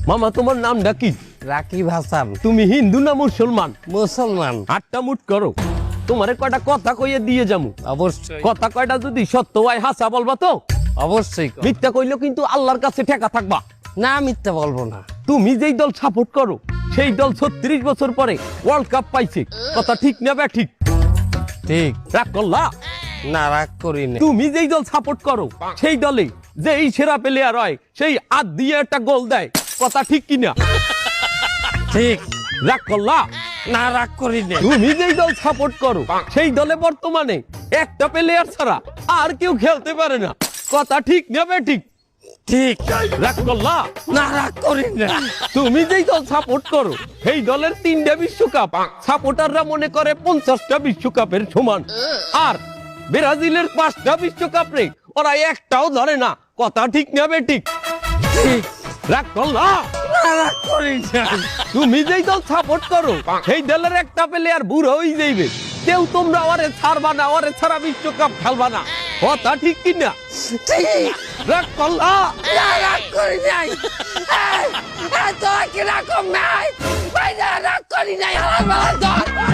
মামা তোমার নামটা কি? রাকিব হাসান। তুমি হিন্দু না মুসলমান? মুসলমান। আটটা মুট করো, তোমারে কয়টা কথা কইয়ে দিয়ে যামু। অবশ্যই কথা কয়টা যদি সত্য হয় হাসা বলবা তো? অবশ্যই। মিথ্যা কইলেও কিন্তু আল্লাহর কাছে ঠেকা থাকবা। না মিথ্যা বলবো না। তুমি যেই দল সাপোর্ট করো সেই দল 36 বছর পরে ওয়ার্ল্ড কাপ পাইছে, কথা ঠিক না বে ঠিক? ঠিক। রাগ করলা? না রাগ করি না। তুমি যেই দল সাপোর্ট করো সেই দলে যে এই সেরা প্লেয়ার হয় সেই হাত দিয়ে একটা গোল দেয়, কথা ঠিক কিনা? ঠিক। রাগ করলা? না রাগ করি না। তুমি যেই দল সাপোর্ট করো সেই দলে বর্তমানে একটা প্লেয়ার ছাড়া আর কেউ খেলতে পারে না, কথা ঠিক না বে ঠিক? ঠিক। রাগ করলা? না রাগ করি না। তুমি যেই দল সাপোর্ট করো সেই দলের 3টা বিশ্বকাপ সাপোর্টাররা মনে করে 50টা বিশ্বকাপের সমান, আর ব্রাজিলের 5টা বিশ্বকাপ রে ওরা একটাও ধরে না, কথা ঠিক না বে ঠিক? ঠিক। রাগ করলা? না রাগ করি না। তুমি যেই দল সাপোর্ট করো সেই দলের একটা প্লেয়ার বুড়ো হয়ে যাইবে, কেউ তোমরা ওরে ছাড়বা না, ওরে ছাড়া বিশ্বকাপ খেলবা না, কথা ঠিক কিনা? ঠিক। রাগ করলা? না রাগ করি নাই। তোরা কি রকম নাই ভাই? না রাগ করি নাই। আমার বাবা